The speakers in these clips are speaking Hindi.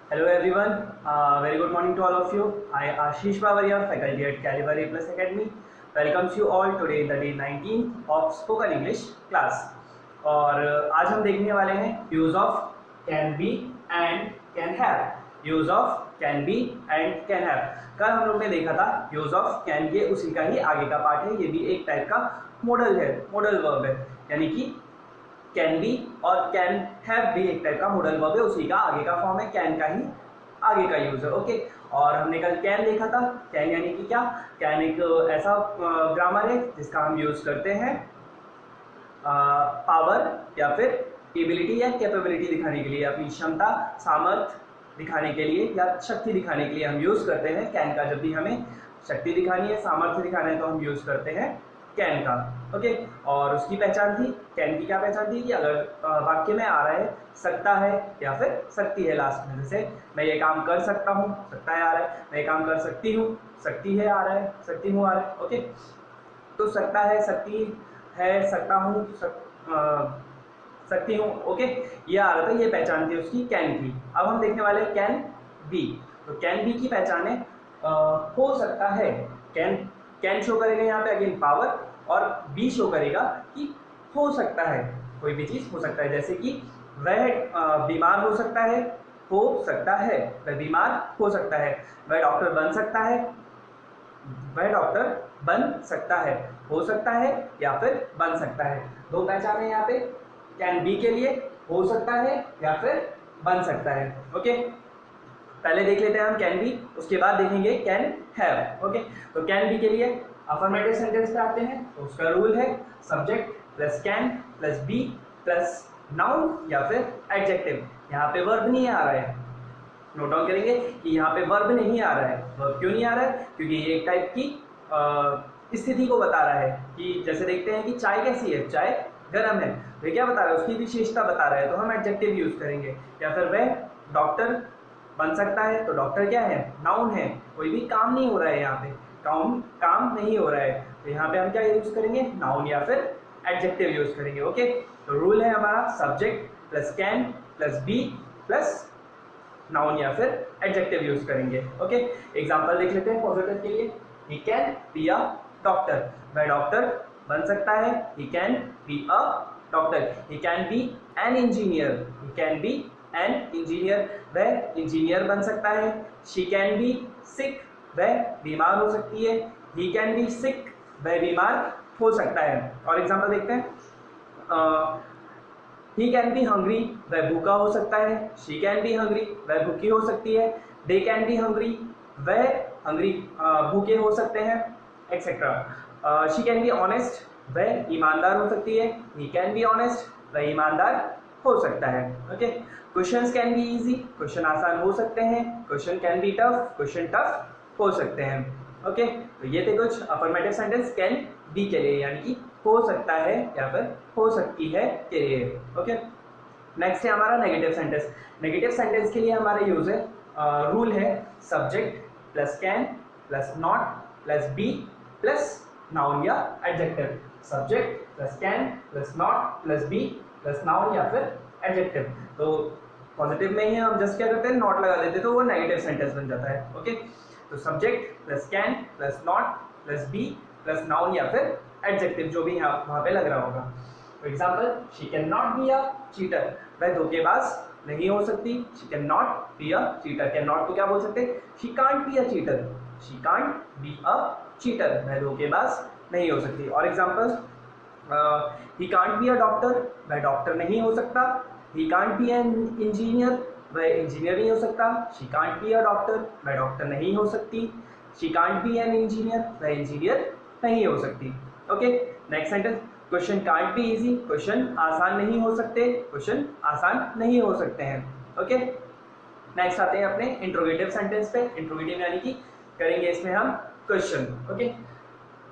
Hello everyone, very good morning to all of you. I, Ashish Bavaria, faculty at Caliber A Plus Academy, welcomes you all today in the day 19 of Spoken English class. और आज हम देखने वाले हैं use of can be and can have. Use of can be and can have. कल हम लोग ने देखा था यूज ऑफ कैन के उसी का ही आगे का पार्ट है। ये भी एक टाइप का मॉडल है, मॉडल वर्ब है, यानी कि कैन बी और कैन हैव भी एक टाइप का मॉडल वर्ब है, उसी का आगे का फॉर्म है, कैन का ही आगे का यूज है। ओके, और हमने कल कैन देखा था। कैन यानी कि क्या? कैन एक ऐसा ग्रामर है जिसका हम यूज करते हैं पावर या फिर एबिलिटी या कैपेबिलिटी दिखाने के लिए, अपनी क्षमता, सामर्थ्य दिखाने के लिए या शक्ति दिखाने के लिए हम यूज करते हैं कैन का। जब भी हमें शक्ति दिखानी है, सामर्थ्य दिखाना है, तो हम यूज करते हैं कैन का। ओके, और उसकी पहचान थी, कैन की क्या पहचान थी कि अगर वाक्य में आ रहा है सकता है या फिर सकती है लास्ट में, जैसे मैं ये काम कर सकता हूँ, सकता है आ रहा है, मैं ये काम कर सकती हूँ, सकती है आ रहा है, सकती हूँ आ रहा है। ओके, तो सकता है, सकती है, सकता हूँ, सकती हूँ। ओके, ये आ रहा था, ये पहचान थी उसकी कैन की। अब हम देखने वाले हैं कैन बी। तो कैन बी की पहचान है हो सकता है। कैन शो करेगा यहाँ पे अगेन पावर, और बी शो करेगा कि हो सकता है, कोई भी चीज हो सकता है। जैसे कि वह बीमार हो सकता है, वह बीमार हो सकता है। वह डॉक्टर बन सकता है, वह डॉक्टर बन सकता है, हो सकता है या फिर बन सकता है। दो पहचान है यहाँ पे कैन बी के लिए, हो सकता है या फिर बन सकता है। ओके, पहले देख लेते हैं हम कैन बी, उसके बाद देखेंगे कैन हैव। ओके, तो कैन बी के लिए अफर्मेटिव सेंटेंस पे आते हैं, तो उसका रूल है subject plus can plus be plus noun या फिर एडजेक्टिव। यहाँ पे वर्ब नहीं आ रहा है, नोट डाउन करेंगे कि यहाँ पे वर्ब नहीं आ रहा है। वर्ब क्यों नहीं आ रहा है? क्योंकि ये एक टाइप की स्थिति को बता रहा है कि जैसे देखते हैं कि चाय कैसी है, चाय गर्म है, तो क्या बता रहा है? उसकी विशेषता बता रहा है, तो हम एडजेक्टिव यूज करेंगे। या फिर वह डॉक्टर बन सकता है, तो डॉक्टर क्या है? नाउन है, कोई भी काम नहीं हो रहा है यहाँ पे, काम नहीं हो रहा है, तो यहाँ पे हम क्या यूज करेंगे? नाउन या फिर एडजेक्टिव यूज करेंगे। ओके, तो रूल है हमारा subject plus can plus be plus noun या फिर एडजेक्टिव यूज करेंगे। ओके, एग्जांपल देख लेते हैं पॉजिटिव के लिए। He can be a doctor, वह डॉक्टर बन सकता है। He can be a doctor. He can be an engineer, he can be an engineer, वह इंजीनियर बन सकता है। शी कैन बी सिक, वह बीमार हो सकती है। ही कैन बी सिक, वह बीमार हो सकता है। और एग्जांपल देखते हैं। ही कैन बी हंग्री, वह भूखा हो सकता है। शी कैन बी हंग्री, वह भूखी हो सकती है। दे कैन बी हंग्री, वह हंग्री भूखे हो सकते हैं, etcetera. She can be honest, वह ईमानदार हो सकती है। ही कैन बी ऑनेस्ट, वह ईमानदार हो सकता है। Okay, questions can be easy, question आसान हो सकते हैं। Question can be tough, question tough हो सकते हैं। ओके, तो ये थे कुछ अफर्मेटिव सेंटेंस कैन बी के लिए, यानी कि हो सकता है या फिर हो सकती है के लिए। ओके, नेक्स्ट है हमारा नेगेटिव सेंटेंस। नेगेटिव सेंटेंस के लिए हमारा यूज है रूल है subject plus can plus not plus be plus noun या adjective. Subject plus can plus not plus be plus noun या फिर एडजेक्टिव। तो पॉजिटिव में ही हम जस्ट क्या करते हैं? नॉट लगा देते, तो वो नेगेटिव सेंटेंस बन जाता है। ओके, तो subject plus can plus not plus be plus noun या फिर एडजेक्टिव, जो भी वहां पे लग रहा होगा। For example, she can not be a cheater, वह धोखेबाज नहीं हो सकती। She can not be a cheater, can not को क्या बोल सकते हैं? She can't be a cheater, she can't be a cheater, वह धोखेबाज नहीं हो सकती। और example, he can't be a doctor, वह डॉक्टर नहीं हो सकता। He can't be an engineer, वह इंजीनियर नहीं हो सकता। She can't be a doctor, वह डॉक्टर नहीं हो सकती। She can't be an engineer, वह इंजीनियर नहीं हो सकती। Okay, next sentence, question can't be easy, question आसान नहीं हो सकते, क्वेश्चन आसान नहीं हो सकते हैं। ओके, नेक्स्ट आते हैं अपने इंट्रोगेटिव सेंटेंस पे। इंट्रोगेटिव यानी कि करेंगे इसमें हम क्वेश्चन। ओके,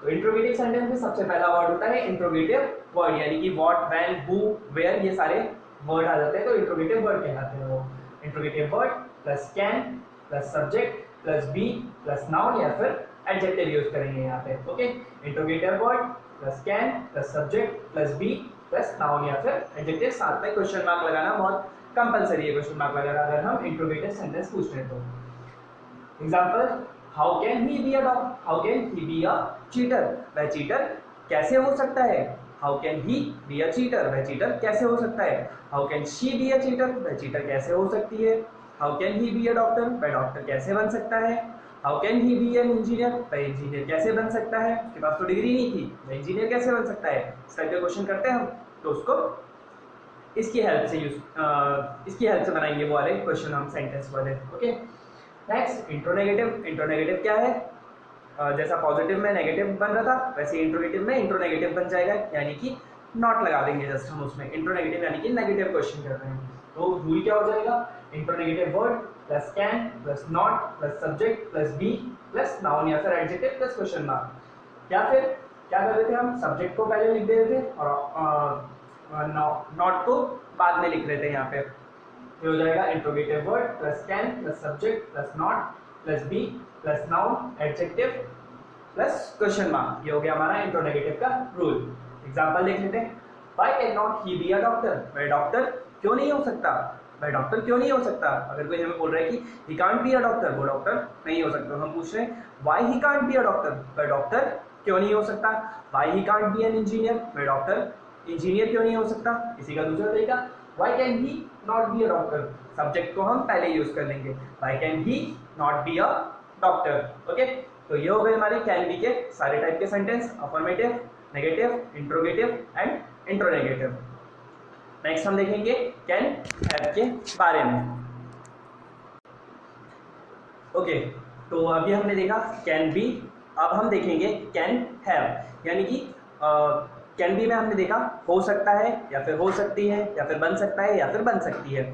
तो इंट्रोगेटिव सेंटेंस में सबसे पहला वर्ड होता है इंट्रोगेटिव वर्ड, यानी कि व्हाट, व्हेन, हु, वेयर, ये सारे वर्ड आ जाते हैं, तो इंट्रोगेटिव वर्ड कहलाते हैं वो। Interrogative word plus can plus subject plus be plus noun या फिर एडजेक्टिव यूज करेंगे यहाँ पे। Okay, interrogative word plus can plus subject plus be plus noun या फिर एडजेक्टिव, साथ में क्वेश्चन मार्क लगाना बहुत कंपलसरी है क्वेश्चन मार्क वगैरह अगर हम इंट्रोगेटिव सेंटेंस पूछ रहे हैं तो। Example, how can he be a dog, how can he be a cheater, वह चीटर कैसे हो सकता है। How can he be a cheater, वह चीटर कैसे हो सकता है। How can she be a cheater, वह चीटर कैसे हो सकती है। How can he be a doctor, वह डॉक्टर कैसे बन सकता है। How can he be an engineer, वह इंजीनियर कैसे बन सकता है, उसके पास तो डिग्री नहीं थी, वह इंजीनियर कैसे बन सकता है। इस टाइप के क्वेश्चन करते हैं हम, तो उसको इसकी हेल्प से बनाएंगे वो वाले क्वेश्चन हम, सेंटेंस वाले। Okay, next इंट्रोनेगेटिव। इंट्रोनेगेटिव क्या है, जैसा पॉजिटिव में नेगेटिव बन रहा था वैसे इंट्रोनेगेटिव में इंट्रोनेगेटिव बन जाएगा, यानी कि नॉट लगा देंगे जस्ट हम उसमें। इंट्रोनेगेटिव यानी कि नेगेटिव क्वेश्चन कर रहे हैं, तो रूल क्या हो जाएगा, interronegative word plus can plus not plus subject plus be plus noun या फिर एडजेक्टिव प्लस क्वेश्चन मार्क। या फिर क्या कर रहे थे हम, सब्जेक्ट को पहले लिख दे रहे थे और नॉट को बाद में लिख रहे थे। यहाँ पे हो जाएगा interrogative word plus can plus subject plus not plus be plus noun adjective plus question mark. ये हो गया हमारा इंट्रोनेगेटिव का रूल। एग्जांपल देख लेते हैं, why can not he be a doctor, वह डॉक्टर क्यों नहीं हो सकता, वह डॉक्टर क्यों नहीं हो सकता। अगर कोई हमें बोल रहा है कि he can't be a doctor, वो डॉक्टर नहीं हो सकता, हम पूछ रहे हैं why he can't be a doctor, वह डॉक्टर क्यों नहीं हो सकता। Why he can't be an engineer, वह डॉक्टर इंजीनियर क्यों नहीं हो सकता। इसी का दूसरा तरीका, why can he not be a doctor, subject को हम पहले यूज कर लेंगे, why can he not be a doctor. Okay, तो ये हो गए हमारे कैन बी के सारे टाइप के sentence, affirmative, negative, interrogative and interronegative. Next हम देखेंगे कैन हैव के बारे में। ओके, तो अभी हमने देखा कैन बी, अब हम देखेंगे कैन हैव, यानी कि कैन बी में हमने देखा हो सकता है या फिर हो सकती है या फिर बन सकता है या फिर बन सकती है।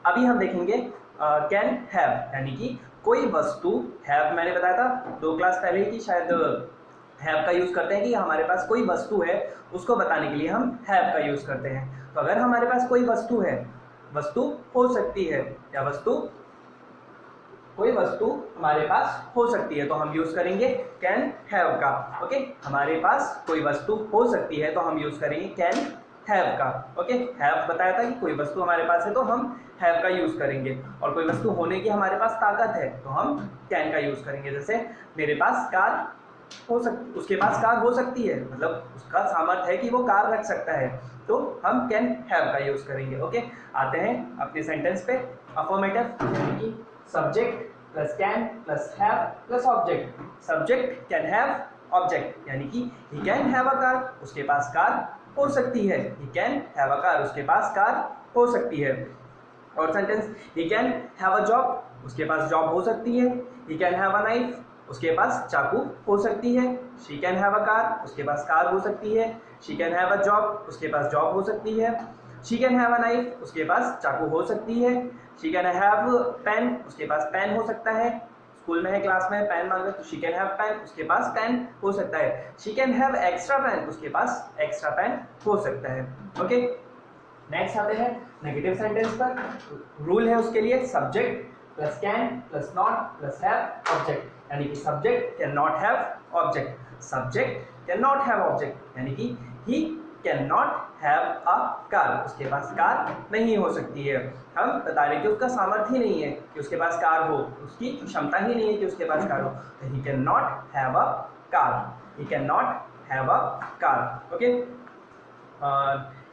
अभी हम देखेंगे कैन हैव, यानी कि कोई वस्तु, हैव मैंने बताया था 2 क्लास पहले कि शायद हैव का यूज करते हैं कि हमारे पास कोई वस्तु है उसको बताने के लिए हम हैव का यूज करते हैं। तो अगर हमारे पास कोई वस्तु है, वस्तु हो सकती है या कोई वस्तु हमारे पास हो सकती है तो हम यूज करेंगे कैन हैव का। ओके, हमारे पास कोई वस्तु हो सकती है तो हम यूज करेंगे कैन हैव का। ओके, हैव बताया था कि कोई वस्तु हमारे पास है तो हम हैव का यूज करेंगे, और कोई वस्तु होने की हमारे पास ताकत है तो हम कैन का यूज करेंगे। जैसे मेरे पास कार हो सकती, उसके पास कार हो सकती है, मतलब उसका सामर्थ्य है कि वो कार रख सकता है, तो हम कैन हैव का यूज करेंगे। ओके, आते हैं अपने सेंटेंस पे। अफर्मेटिव यानी कि subject plus can plus have plus object. Subject can have, object यानी कि he can have a car, उसके पास कार हो सकती है, he can have a car, उसके पास कार हो सकती है। और sentence, he can have a job, उसके पास जॉब हो सकती है। He can have a knife, उसके पास चाकू हो सकती है। She can have a car, उसके पास कार हो सकती है। She can have a job, उसके पास जॉब हो सकती है। She can have a knife, उसके पास चाकू हो सकती है। शी कैन हैव पेन, उसके पास पेन हो सकता है। स्कूल में है, क्लास में पेन मांग रहे तो शी कैन हैव पेन, उसके पास पेन हो सकता है। She can have extra pen, उसके पास एक्स्ट्रा पेन हो सकता है। ओके, नेक्स्ट आते हैं नेगेटिव सेंटेंस पर। रूल है उसके लिए subject plus can plus not plus have object, यानी कि subject can not have object, subject can not have object, यानी कि he can not have a car, उसके पास कार नहीं हो सकती है। हम बता रहे कि उसका सामर्थ्य ही नहीं है कि उसके पास कार हो, उसकी क्षमता ही नहीं है कि उसके पास कार हो, तो he can not have a car, he can not have a car. Okay,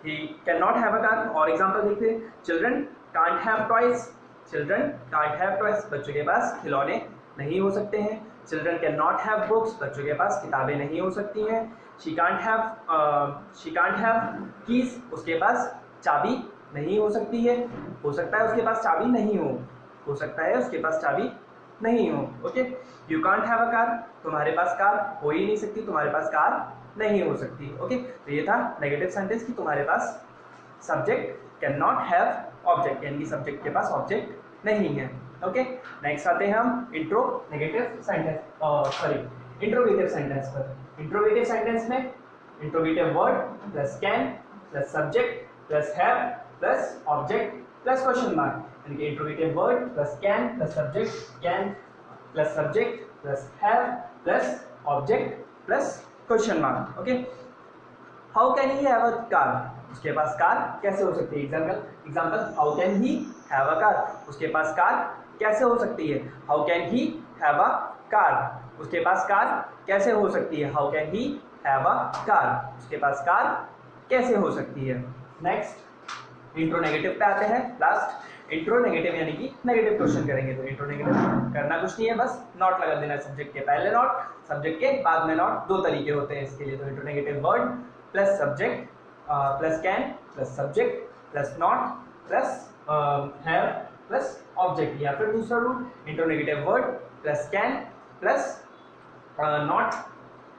he cannot have a car। और एग्जांपल देखते हैं, children can't have toys, children can't have toys, बच्चों के पास खिलौने नहीं हो सकते हैं। children cannot have books, बच्चों के पास किताबें नहीं हो सकती हैं। she can't have keys, उसके पास चाबी नहीं हो सकती है। हो सकता है उसके पास चाबी नहीं हो सकता है उसके पास चाबी नहीं हो। Okay, you can't have a car, तुम्हारे पास कार हो ही नहीं सकती, तुम्हारे पास कार नहीं हो सकती। ओके, तो ये था नेगेटिव सेंटेंस कि तुम्हारे पास subject can not have object, यानी कि सब्जेक्ट के पास ऑब्जेक्ट नहीं है। ओके, नेक्स्ट आते हैं हम इंट्रोगेटिव सेंटेंस पर। इंट्रोगेटिव सेंटेंस में interrogative word plus can plus subject plus have plus object plus question mark, यानी कि interrogative word plus can plus subject, can plus subject plus have plus object plus question mark. Okay, how can he have a car, उसके पास कार कैसे हो सकती है? Example how can he have a car, उसके पास कार कैसे हो सकती है? How can he have a car, उसके पास कार कैसे हो सकती है? How can he have a car, उसके पास कार कैसे हो सकती है? नेक्स्ट इंट्रोनेगेटिव पे आते हैं। लास्ट इंट्रोनेगेटिव यानी कि नेगेटिव क्वेश्चन करेंगे। तो इंट्रोनेगेटिव करना कुछ नहीं है, बस नॉट लगा देना है, सब्जेक्ट के पहले नॉट, सब्जेक्ट के बाद में नॉट। दो तरीके होते हैं इसके लिए। तो interronegative word plus subject plus can plus subject plus not plus have plus object, या फिर दूसरा rule interronegative word plus can plus not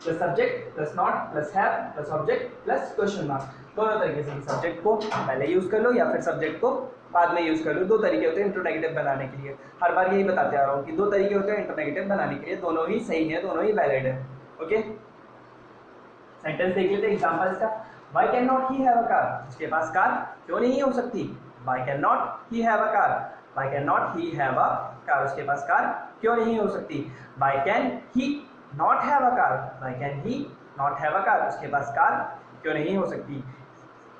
plus subject plus not plus have plus object plus question mark. दोनों तरीके से सब्जेक्ट को पहले यूज कर लो या फिर सब्जेक्ट को बाद में यूज कर लो। दो तरीके होते हैं इंट्रोनेगेटिव बनाने के लिए। हर बार यही बताते आ रहा हूँ कि दो तरीके होते हैं इंट्रोनेगेटिव बनाने के लिए, दोनों ही सही है, दोनों ही वैलिड है। ओके, सेंटेंस देख लेते हैं एग्जांपल इसका। Why can not he have a car, उसके पास कार क्यों नहीं हो सकती? Why can not he have a car, why can not he have a car, उसके पास कार क्यों नहीं हो सकती? Why can he not have a car, why can he not have a car, उसके पास कार क्यों नहीं हो सकती?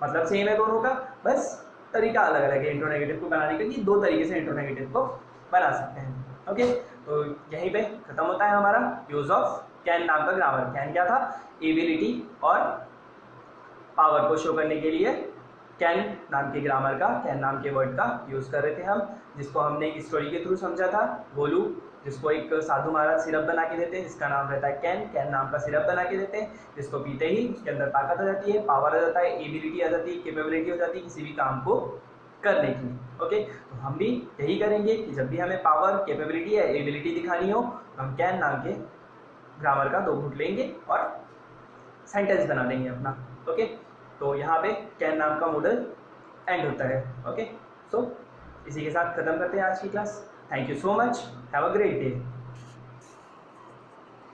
मतलब सेम है दोनों का, बस तरीका अलग अलग है इंट्रोनेगेटिव को बनाने के लिए। दो तरीके से इंट्रोनेगेटिव को बना सकते हैं। ओके, तो यहीं पे खत्म होता है हमारा यूज ऑफ कैन नाम का ग्रामर। कैन क्या था? एबिलिटी और पावर को शो करने के लिए कैन नाम के ग्रामर का, कैन नाम के वर्ड का यूज कर रहे थे हम, जिसको हमने एक स्टोरी के थ्रू समझा था। गोलू, जिसको एक साधु महाराज सिरप बना के देते हैं, जिसका नाम रहता है कैन, कैन नाम का सिरप बना के देते हैं, जिसको पीते ही उसके अंदर ताकत आ जाती है, पावर आ जाता है, एबिलिटी आ जाती है, कैपेबिलिटी हो जाती है किसी भी काम को करने की। ओके, तो हम भी यही करेंगे कि जब भी हमें पावर, कैपेबिलिटी या एबिलिटी दिखानी हो तो हम कैन नाम के ग्रामर का दो घूंट लेंगे और सेंटेंस बना देंगे अपना। ओके, तो यहाँ पे कैन नाम का मॉडल एंड होता है। ओके, सो इसी के साथ खत्म करते हैं आज की class. Thank you so much, have a great day.